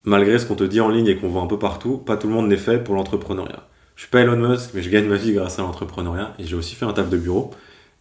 malgré ce qu'on te dit en ligne et qu'on voit un peu partout, pas tout le monde n'est fait pour l'entrepreneuriat. Je suis pas Elon Musk, mais je gagne ma vie grâce à l'entrepreneuriat et j'ai aussi fait un taf de bureau.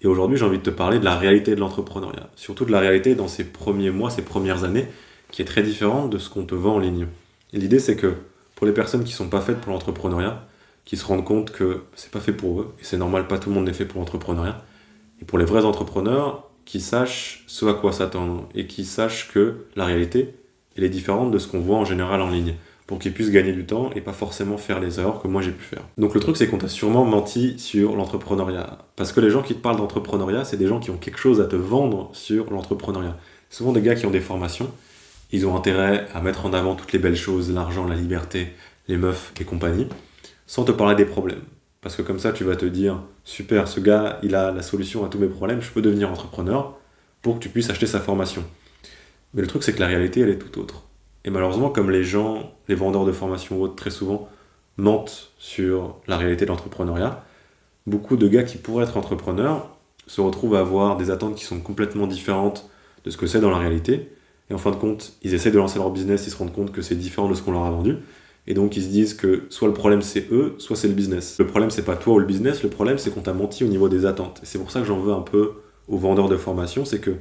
Et aujourd'hui, j'ai envie de te parler de la réalité de l'entrepreneuriat. Surtout de la réalité dans ces premiers mois, ces premières années, qui est très différente de ce qu'on te vend en ligne. Et l'idée, c'est que pour les personnes qui sont pas faites pour l'entrepreneuriat, qui se rendent compte que c'est pas fait pour eux, et c'est normal, pas tout le monde n'est fait pour l'entrepreneuriat, et pour les vrais entrepreneurs, qui sachent ce à quoi s'attendre, et qui sachent que la réalité, elle est différente de ce qu'on voit en général en ligne, pour qu'ils puissent gagner du temps et pas forcément faire les erreurs que moi j'ai pu faire. Donc le truc, c'est qu'on t'a sûrement menti sur l'entrepreneuriat, parce que les gens qui te parlent d'entrepreneuriat, c'est des gens qui ont quelque chose à te vendre sur l'entrepreneuriat. C'est souvent des gars qui ont des formations, ils ont intérêt à mettre en avant toutes les belles choses, l'argent, la liberté, les meufs et compagnie, sans te parler des problèmes. Parce que comme ça, tu vas te dire, super, ce gars, il a la solution à tous mes problèmes, je peux devenir entrepreneur pour que tu puisses acheter sa formation. Mais le truc, c'est que la réalité, elle est tout autre. Et malheureusement, comme les gens, les vendeurs de formation ou autres, très souvent, mentent sur la réalité de l'entrepreneuriat, beaucoup de gars qui pourraient être entrepreneurs se retrouvent à avoir des attentes qui sont complètement différentes de ce que c'est dans la réalité. Et en fin de compte, ils essaient de lancer leur business, ils se rendent compte que c'est différent de ce qu'on leur a vendu. Et donc ils se disent que soit le problème c'est eux, soit c'est le business. Le problème c'est pas toi ou le business, le problème c'est qu'on t'a menti au niveau des attentes. Et c'est pour ça que j'en veux un peu aux vendeurs de formation, c'est que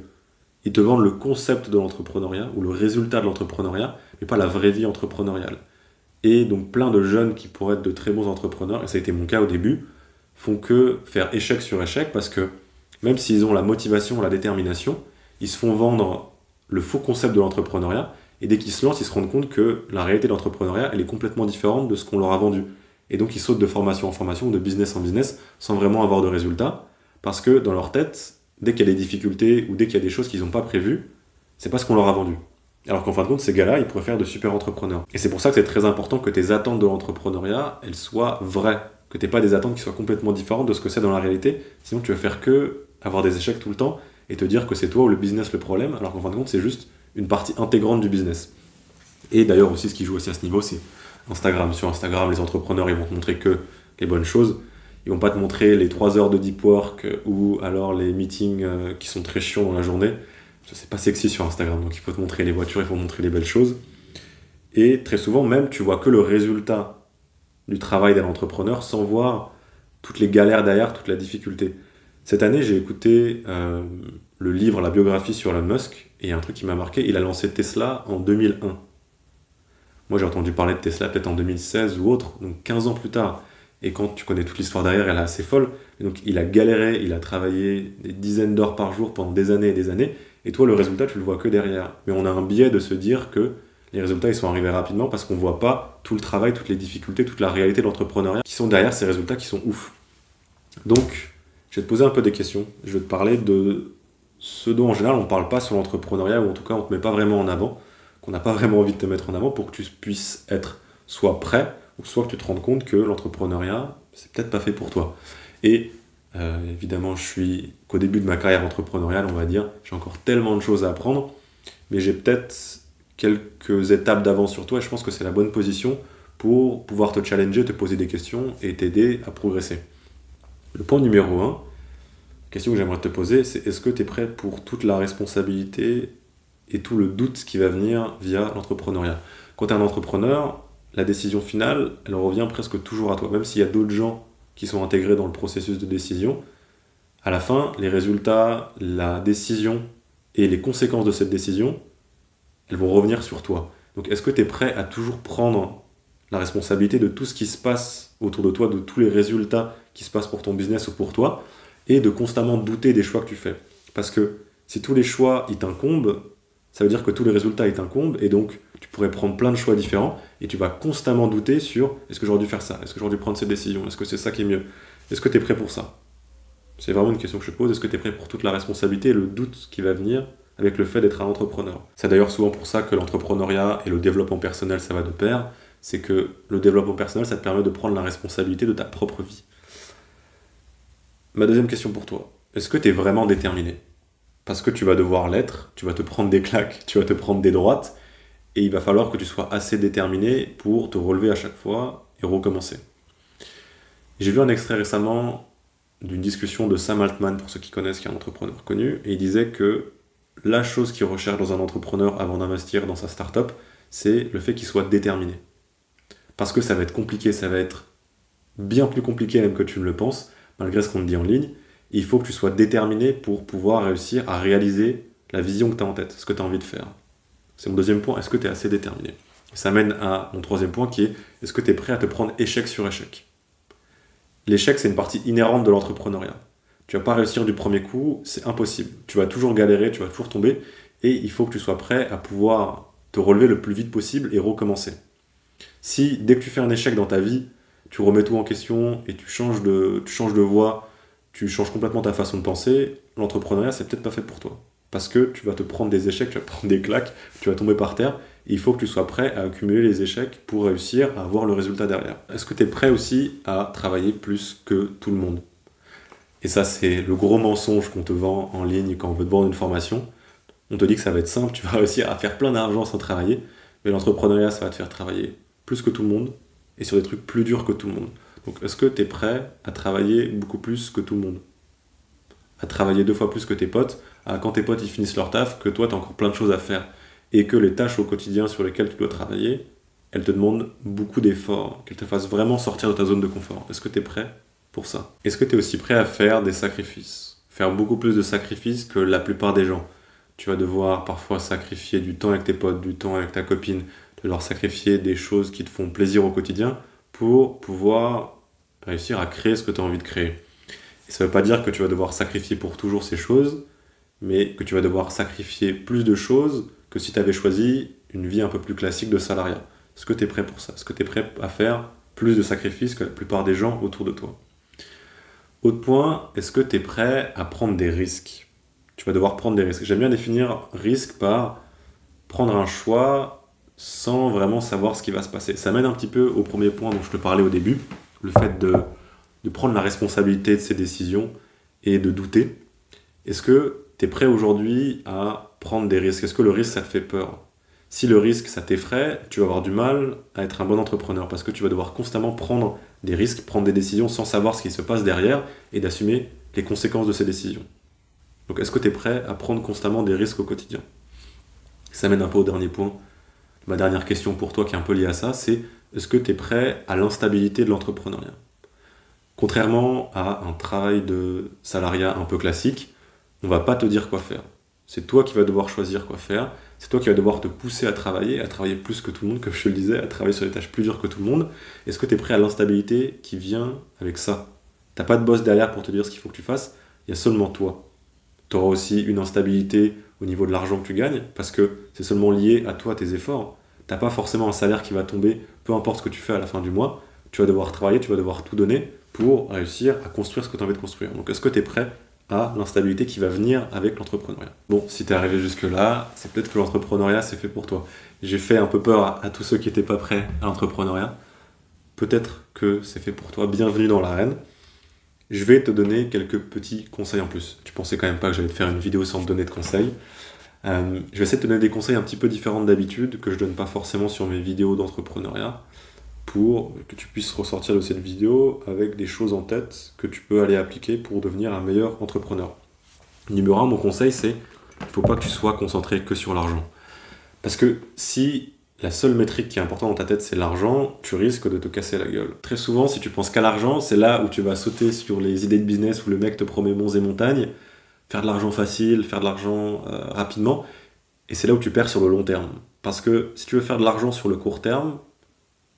ils te vendent le concept de l'entrepreneuriat ou le résultat de l'entrepreneuriat, mais pas la vraie vie entrepreneuriale. Et donc plein de jeunes qui pourraient être de très bons entrepreneurs, et ça a été mon cas au début, font que faire échec sur échec parce que même s'ils ont la motivation, la détermination, ils se font vendre le faux concept de l'entrepreneuriat, et dès qu'ils se lancent, ils se rendent compte que la réalité de l'entrepreneuriat, elle est complètement différente de ce qu'on leur a vendu. Et donc ils sautent de formation en formation, de business en business, sans vraiment avoir de résultats, parce que dans leur tête, dès qu'il y a des difficultés, ou dès qu'il y a des choses qu'ils n'ont pas prévues, c'est pas ce qu'on leur a vendu. Alors qu'en fin de compte, ces gars-là, ils pourraient faire de super entrepreneurs. Et c'est pour ça que c'est très important que tes attentes de l'entrepreneuriat, elles soient vraies. Que tu n'aies pas des attentes qui soient complètement différentes de ce que c'est dans la réalité, sinon tu vas faire que avoir des échecs tout le temps, et te dire que c'est toi ou le business le problème, alors qu'en fin de compte, c'est juste une partie intégrante du business. Et d'ailleurs aussi, ce qui joue aussi à ce niveau, c'est Instagram. Sur Instagram, les entrepreneurs, ils vont te montrer que les bonnes choses. Ils vont pas te montrer les 3 heures de deep work ou alors les meetings qui sont très chiants dans la journée. C'est pas sexy sur Instagram, donc il faut te montrer les voitures, il faut montrer les belles choses. Et très souvent, même, tu vois que le résultat du travail d'un entrepreneur sans voir toutes les galères derrière, toute la difficulté. Cette année, j'ai écouté le livre, la biographie sur Elon Musk, et il y a un truc qui m'a marqué, il a lancé Tesla en 2001. Moi, j'ai entendu parler de Tesla peut-être en 2016 ou autre, donc 15 ans plus tard. Et quand tu connais toute l'histoire derrière, elle est assez folle. Et donc, il a galéré, il a travaillé des dizaines d'heures par jour pendant des années et des années, et toi, le résultat, tu le vois que derrière. Mais on a un biais de se dire que les résultats, ils sont arrivés rapidement parce qu'on voit pas tout le travail, toutes les difficultés, toute la réalité de l'entrepreneuriat qui sont derrière ces résultats qui sont ouf. Donc, je vais te poser un peu des questions. Je vais te parler de ce dont en général on ne parle pas sur l'entrepreneuriat, ou en tout cas on ne te met pas vraiment en avant, qu'on n'a pas vraiment envie de te mettre en avant pour que tu puisses être soit prêt, ou soit que tu te rendes compte que l'entrepreneuriat, c'est peut-être pas fait pour toi. Et évidemment, je suis qu'au début de ma carrière entrepreneuriale, on va dire, j'ai encore tellement de choses à apprendre, mais j'ai peut-être quelques étapes d'avance sur toi, et je pense que c'est la bonne position pour pouvoir te challenger, te poser des questions et t'aider à progresser. Le point numéro 1, question que j'aimerais te poser, c'est est-ce que tu es prêt pour toute la responsabilité et tout le doute qui va venir via l'entrepreneuriat? Quand tu es un entrepreneur, la décision finale, elle revient presque toujours à toi. Même s'il y a d'autres gens qui sont intégrés dans le processus de décision, à la fin, les résultats, la décision et les conséquences de cette décision, elles vont revenir sur toi. Donc est-ce que tu es prêt à toujours prendre la responsabilité de tout ce qui se passe autour de toi, de tous les résultats qui se passent pour ton business ou pour toi, et de constamment douter des choix que tu fais? Parce que si tous les choix ils t'incombent, ça veut dire que tous les résultats ils t'incombent, et donc tu pourrais prendre plein de choix différents, et tu vas constamment douter sur est-ce que j'aurais dû faire ça, est-ce que j'aurais dû prendre cette décision, est-ce que c'est ça qui est mieux, est-ce que tu es prêt pour ça? C'est vraiment une question que je te pose, est-ce que tu es prêt pour toute la responsabilité et le doute qui va venir avec le fait d'être un entrepreneur? C'est d'ailleurs souvent pour ça que l'entrepreneuriat et le développement personnel ça va de pair, c'est que le développement personnel ça te permet de prendre la responsabilité de ta propre vie. Ma deuxième question pour toi, est-ce que tu es vraiment déterminé? Parce que tu vas devoir l'être, tu vas te prendre des claques, tu vas te prendre des droites, et il va falloir que tu sois assez déterminé pour te relever à chaque fois et recommencer. J'ai vu un extrait récemment d'une discussion de Sam Altman, pour ceux qui connaissent, qui est un entrepreneur connu, et il disait que la chose qu'il recherche dans un entrepreneur avant d'investir dans sa startup, c'est le fait qu'il soit déterminé. Parce que ça va être compliqué, ça va être bien plus compliqué même que tu ne le penses, malgré ce qu'on te dit en ligne. Il faut que tu sois déterminé pour pouvoir réussir à réaliser la vision que tu as en tête, ce que tu as envie de faire. C'est mon deuxième point, est-ce que tu es assez déterminé? Ça mène à mon troisième point qui est, est-ce que tu es prêt à te prendre échec sur échec? L'échec, c'est une partie inhérente de l'entrepreneuriat. Tu vas pas réussir du premier coup, c'est impossible. Tu vas toujours galérer, tu vas toujours tomber, et il faut que tu sois prêt à pouvoir te relever le plus vite possible et recommencer. Si dès que tu fais un échec dans ta vie, tu remets tout en question et tu changes de voie, tu changes complètement ta façon de penser, l'entrepreneuriat, c'est peut-être pas fait pour toi. Parce que tu vas te prendre des échecs, tu vas te prendre des claques, tu vas tomber par terre, et il faut que tu sois prêt à accumuler les échecs pour réussir à avoir le résultat derrière. Est-ce que tu es prêt aussi à travailler plus que tout le monde? Et ça, c'est le gros mensonge qu'on te vend en ligne quand on veut te vendre une formation. On te dit que ça va être simple, tu vas réussir à faire plein d'argent sans travailler, mais l'entrepreneuriat, ça va te faire travailler plus que tout le monde, et sur des trucs plus durs que tout le monde. Donc, est-ce que tu es prêt à travailler beaucoup plus que tout le monde? À travailler 2 fois plus que tes potes, à quand tes potes ils finissent leur taf, que toi tu as encore plein de choses à faire, et que les tâches au quotidien sur lesquelles tu dois travailler, elles te demandent beaucoup d'efforts, qu'elles te fassent vraiment sortir de ta zone de confort. Est-ce que tu es prêt pour ça? Est-ce que tu es aussi prêt à faire des sacrifices? Faire beaucoup plus de sacrifices que la plupart des gens. Tu vas devoir parfois sacrifier du temps avec tes potes, du temps avec ta copine, tu vas devoir sacrifier des choses qui te font plaisir au quotidien pour pouvoir réussir à créer ce que tu as envie de créer. Et ça ne veut pas dire que tu vas devoir sacrifier pour toujours ces choses, mais que tu vas devoir sacrifier plus de choses que si tu avais choisi une vie un peu plus classique de salariat. Est-ce que tu es prêt pour ça? Est-ce que tu es prêt à faire plus de sacrifices que la plupart des gens autour de toi? Autre point, est-ce que tu es prêt à prendre des risques? Tu vas devoir prendre des risques. J'aime bien définir risque par prendre un choix sans vraiment savoir ce qui va se passer. Ça mène un petit peu au premier point dont je te parlais au début, le fait de prendre la responsabilité de ses décisions et de douter. Est-ce que tu es prêt aujourd'hui à prendre des risques? Est-ce que le risque, ça te fait peur? Si le risque, ça t'effraie, tu vas avoir du mal à être un bon entrepreneur parce que tu vas devoir constamment prendre des risques, prendre des décisions sans savoir ce qui se passe derrière et d'assumer les conséquences de ces décisions. Donc, est-ce que tu es prêt à prendre constamment des risques au quotidien? Ça mène un peu au dernier point. Ma dernière question pour toi qui est un peu liée à ça, c'est est-ce que tu es prêt à l'instabilité de l'entrepreneuriat? Contrairement à un travail de salariat un peu classique, on ne va pas te dire quoi faire. C'est toi qui vas devoir choisir quoi faire. C'est toi qui vas devoir te pousser à travailler plus que tout le monde, comme je te le disais, à travailler sur des tâches plus dures que tout le monde. Est-ce que tu es prêt à l'instabilité qui vient avec ça? Tu n'as pas de boss derrière pour te dire ce qu'il faut que tu fasses, il y a seulement toi. Tu auras aussi une instabilité au niveau de l'argent que tu gagnes, parce que c'est seulement lié à toi, tes efforts. Tu n'as pas forcément un salaire qui va tomber, peu importe ce que tu fais à la fin du mois. Tu vas devoir travailler, tu vas devoir tout donner pour réussir à construire ce que tu as envie de construire. Donc est-ce que tu es prêt à l'instabilité qui va venir avec l'entrepreneuriat? Bon, si tu es arrivé jusque-là, c'est peut-être que l'entrepreneuriat c'est fait pour toi. J'ai fait un peu peur à tous ceux qui n'étaient pas prêts à l'entrepreneuriat. Peut-être que c'est fait pour toi. Bienvenue dans l'arène. Je vais te donner quelques petits conseils en plus. Tu pensais quand même pas que j'allais te faire une vidéo sans te donner de conseils. Je vais essayer de te donner des conseils un petit peu différents d'habitude, que je donne pas forcément sur mes vidéos d'entrepreneuriat, pour que tu puisses ressortir de cette vidéo avec des choses en tête que tu peux aller appliquer pour devenir un meilleur entrepreneur. Numéro 1, mon conseil, c'est il ne faut pas que tu sois concentré que sur l'argent. Parce que si la seule métrique qui est importante dans ta tête, c'est l'argent, tu risques de te casser la gueule. Très souvent, si tu penses qu'à l'argent, c'est là où tu vas sauter sur les idées de business où le mec te promet monts et montagnes, faire de l'argent facile, faire de l'argent rapidement, et c'est là où tu perds sur le long terme. Parce que si tu veux faire de l'argent sur le court terme,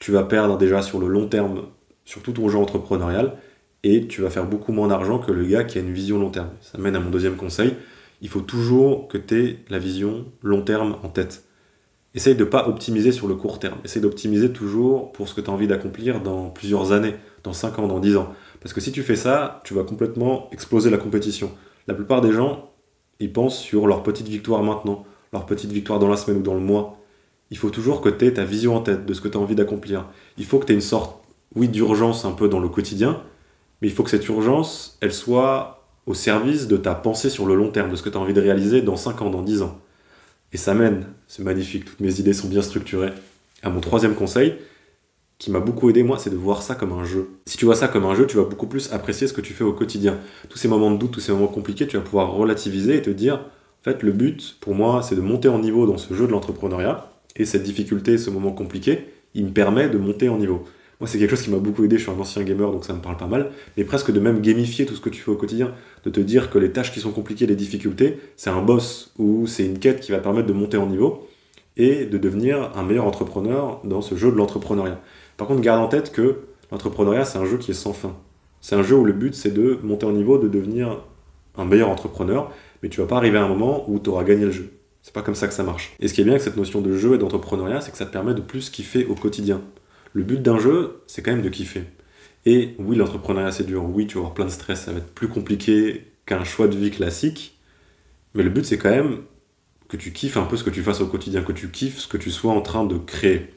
tu vas perdre déjà sur le long terme, sur tout ton jeu entrepreneurial, et tu vas faire beaucoup moins d'argent que le gars qui a une vision long terme. Ça mène à mon deuxième conseil, il faut toujours que tu aies la vision long terme en tête. Essaye de ne pas optimiser sur le court terme, essaye d'optimiser toujours pour ce que tu as envie d'accomplir dans plusieurs années, dans 5 ans, dans 10 ans. Parce que si tu fais ça, tu vas complètement exploser la compétition. La plupart des gens, ils pensent sur leur petite victoire maintenant, leur petite victoire dans la semaine ou dans le mois. Il faut toujours que tu aies ta vision en tête de ce que tu as envie d'accomplir. Il faut que tu aies une sorte, oui, d'urgence un peu dans le quotidien, mais il faut que cette urgence, elle soit au service de ta pensée sur le long terme, de ce que tu as envie de réaliser dans 5 ans, dans 10 ans. Et ça mène, c'est magnifique, toutes mes idées sont bien structurées, à mon troisième conseil, qui m'a beaucoup aidé, moi, c'est de voir ça comme un jeu. Si tu vois ça comme un jeu, tu vas beaucoup plus apprécier ce que tu fais au quotidien. Tous ces moments de doute, tous ces moments compliqués, tu vas pouvoir relativiser et te dire, en fait, le but, pour moi, c'est de monter en niveau dans ce jeu de l'entrepreneuriat, Et cette difficulté, ce moment compliqué, il me permet de monter en niveau. Moi, c'est quelque chose qui m'a beaucoup aidé, je suis un ancien gamer, donc ça me parle pas mal, mais presque de même gamifier tout ce que tu fais au quotidien, de te dire que les tâches qui sont compliquées, les difficultés, c'est un boss ou c'est une quête qui va te permettre de monter en niveau et de devenir un meilleur entrepreneur dans ce jeu de l'entrepreneuriat. Par contre, garde en tête que l'entrepreneuriat, c'est un jeu qui est sans fin. C'est un jeu où le but, c'est de monter en niveau, de devenir un meilleur entrepreneur, mais tu vas pas arriver à un moment où tu auras gagné le jeu. C'est pas comme ça que ça marche. Et ce qui est bien avec cette notion de jeu et d'entrepreneuriat, c'est que ça te permet de plus kiffer au quotidien. Le but d'un jeu, c'est quand même de kiffer. Et oui, l'entrepreneuriat, c'est dur. Oui, tu vas avoir plein de stress, ça va être plus compliqué qu'un choix de vie classique. Mais le but, c'est quand même que tu kiffes un peu ce que tu fasses au quotidien, que tu kiffes ce que tu sois en train de créer.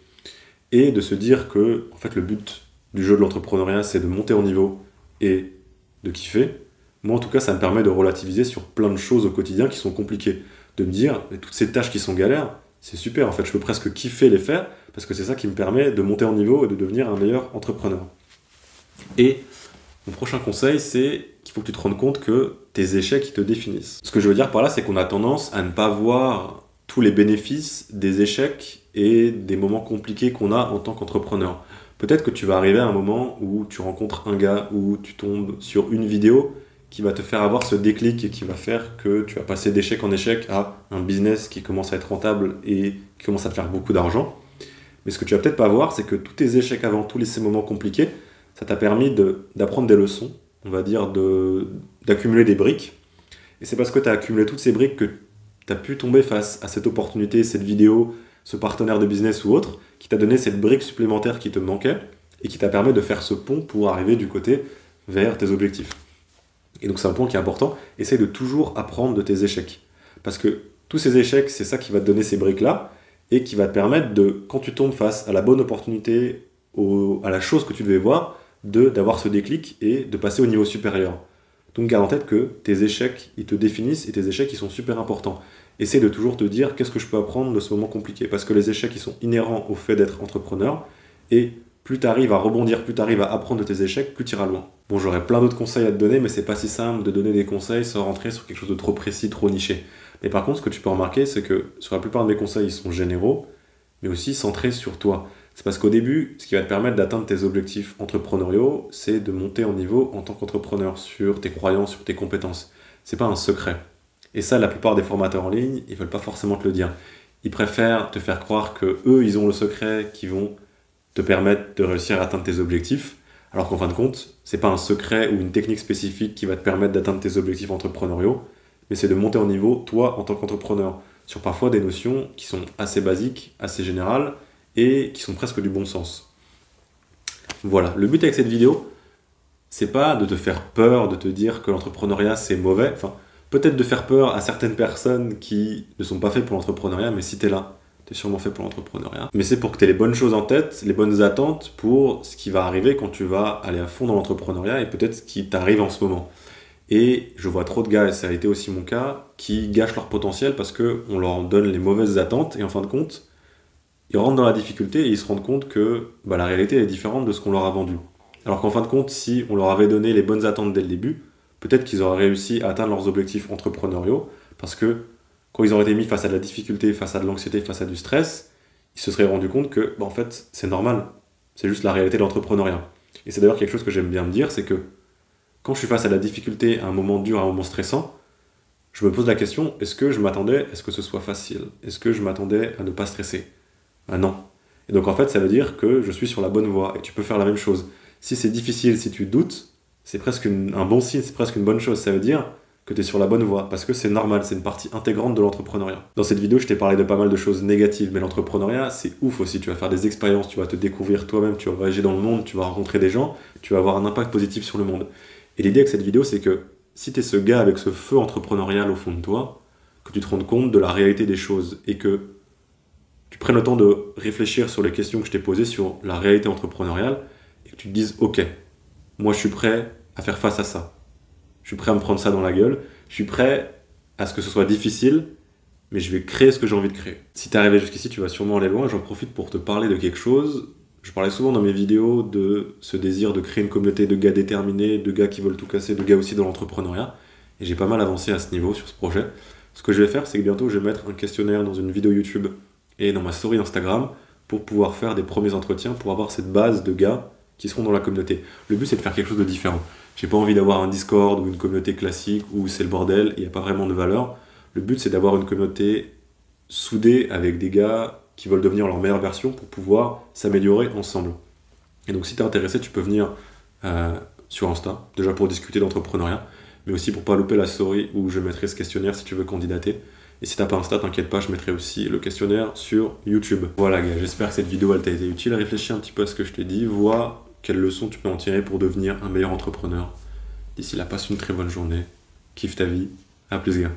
Et de se dire que, en fait, le but du jeu de l'entrepreneuriat, c'est de monter en niveau et de kiffer. Moi, en tout cas, ça me permet de relativiser sur plein de choses au quotidien qui sont compliquées. De me dire, toutes ces tâches qui sont galères, c'est super, en fait, je peux presque kiffer les faire, parce que c'est ça qui me permet de monter en niveau et de devenir un meilleur entrepreneur. Et mon prochain conseil, c'est qu'il faut que tu te rendes compte que tes échecs, ils te définissent. Ce que je veux dire par là, c'est qu'on a tendance à ne pas voir tous les bénéfices des échecs et des moments compliqués qu'on a en tant qu'entrepreneur. Peut-être que tu vas arriver à un moment où tu rencontres un gars, où tu tombes sur une vidéo qui va te faire avoir ce déclic et qui va faire que tu vas passer d'échec en échec à un business qui commence à être rentable et qui commence à te faire beaucoup d'argent. Mais ce que tu vas peut-être pas voir, c'est que tous tes échecs avant, ces moments compliqués, ça t'a permis d'apprendre des leçons, on va dire d'accumuler des briques. Et c'est parce que tu as accumulé toutes ces briques que tu as pu tomber face à cette opportunité, cette vidéo, ce partenaire de business ou autre, qui t'a donné cette brique supplémentaire qui te manquait et qui t'a permis de faire ce pont pour arriver du côté vers tes objectifs. Et donc c'est un point qui est important, essaye de toujours apprendre de tes échecs. Parce que tous ces échecs, c'est ça qui va te donner ces briques-là, et qui va te permettre de, quand tu tombes face à la bonne opportunité, à la chose que tu devais voir, d'avoir ce déclic et de passer au niveau supérieur. Donc garde en tête que tes échecs, ils te définissent, et tes échecs, ils sont super importants. Essaye de toujours te dire, qu'est-ce que je peux apprendre de ce moment compliqué? Parce que les échecs, ils sont inhérents au fait d'être entrepreneur, et plus tu arrives à rebondir, plus tu arrives à apprendre de tes échecs, plus tu iras loin. Bon, j'aurais plein d'autres conseils à te donner, mais c'est pas si simple de donner des conseils sans rentrer sur quelque chose de trop précis, trop niché. Mais par contre, ce que tu peux remarquer, c'est que sur la plupart de mes conseils, ils sont généraux, mais aussi centrés sur toi. C'est parce qu'au début, ce qui va te permettre d'atteindre tes objectifs entrepreneuriaux, c'est de monter en niveau en tant qu'entrepreneur, sur tes croyances, sur tes compétences. C'est pas un secret. Et ça, la plupart des formateurs en ligne, ils veulent pas forcément te le dire. Ils préfèrent te faire croire que eux, ils ont le secret qui vont te permettre de réussir à atteindre tes objectifs, alors qu'en fin de compte, c'est pas un secret ou une technique spécifique qui va te permettre d'atteindre tes objectifs entrepreneuriaux, mais c'est de monter en niveau, toi, en tant qu'entrepreneur, sur parfois des notions qui sont assez basiques, assez générales, et qui sont presque du bon sens. Voilà, le but avec cette vidéo, c'est pas de te faire peur, de te dire que l'entrepreneuriat c'est mauvais, enfin, peut-être de faire peur à certaines personnes qui ne sont pas faites pour l'entrepreneuriat, mais si t'es là, t'es sûrement fait pour l'entrepreneuriat. Mais c'est pour que t'aies les bonnes choses en tête, les bonnes attentes pour ce qui va arriver quand tu vas aller à fond dans l'entrepreneuriat et peut-être ce qui t'arrive en ce moment. Et je vois trop de gars, et ça a été aussi mon cas, qui gâchent leur potentiel parce qu'on leur donne les mauvaises attentes et en fin de compte, ils rentrent dans la difficulté et ils se rendent compte que la réalité est différente de ce qu'on leur a vendu. Alors qu'en fin de compte, si on leur avait donné les bonnes attentes dès le début, peut-être qu'ils auraient réussi à atteindre leurs objectifs entrepreneuriaux parce que quand ils auraient été mis face à de la difficulté, face à de l'anxiété, face à du stress, ils se seraient rendus compte que, en fait, c'est normal. C'est juste la réalité de l'entrepreneuriat. Et c'est d'ailleurs quelque chose que j'aime bien me dire, c'est que quand je suis face à la difficulté, à un moment dur, à un moment stressant, je me pose la question, est-ce que je m'attendais à ce que ce soit facile? Est-ce que je m'attendais à ne pas stresser? Ben non. Et donc en fait, ça veut dire que je suis sur la bonne voie et tu peux faire la même chose. Si c'est difficile, si tu doutes, c'est presque un bon signe, c'est presque une bonne chose. Ça veut dire que tu es sur la bonne voie, parce que c'est normal, c'est une partie intégrante de l'entrepreneuriat. Dans cette vidéo, je t'ai parlé de pas mal de choses négatives, mais l'entrepreneuriat, c'est ouf aussi. Tu vas faire des expériences, tu vas te découvrir toi-même, tu vas voyager dans le monde, tu vas rencontrer des gens, tu vas avoir un impact positif sur le monde. Et l'idée avec cette vidéo, c'est que si tu es ce gars avec ce feu entrepreneurial au fond de toi, que tu te rendes compte de la réalité des choses et que tu prennes le temps de réfléchir sur les questions que je t'ai posées sur la réalité entrepreneuriale et que tu te dises, ok, moi je suis prêt à faire face à ça. Je suis prêt à me prendre ça dans la gueule. Je suis prêt à ce que ce soit difficile, mais je vais créer ce que j'ai envie de créer. Si t'es arrivé jusqu'ici, tu vas sûrement aller loin. J'en profite pour te parler de quelque chose. Je parlais souvent dans mes vidéos de ce désir de créer une communauté de gars déterminés, de gars qui veulent tout casser, de gars aussi dans l'entrepreneuriat. Et j'ai pas mal avancé à ce niveau sur ce projet. Ce que je vais faire, c'est que bientôt, je vais mettre un questionnaire dans une vidéo YouTube et dans ma story Instagram pour pouvoir faire des premiers entretiens, pour avoir cette base de gars qui seront dans la communauté. Le but, c'est de faire quelque chose de différent. J'ai pas envie d'avoir un Discord ou une communauté classique où c'est le bordel et il n'y a pas vraiment de valeur. Le but, c'est d'avoir une communauté soudée avec des gars qui veulent devenir leur meilleure version pour pouvoir s'améliorer ensemble. Et donc, si tu es intéressé, tu peux venir sur Insta, déjà pour discuter d'entrepreneuriat, mais aussi pour pas louper la story où je mettrai ce questionnaire si tu veux candidater. Et si t'as pas Insta, t'inquiète pas, je mettrai aussi le questionnaire sur YouTube. Voilà, gars, j'espère que cette vidéo elle t'a été utile. Réfléchis un petit peu à ce que je t'ai dit, vois quelles leçons tu peux en tirer pour devenir un meilleur entrepreneur. D'ici là, passe une très bonne journée, kiffe ta vie, à plus, gars.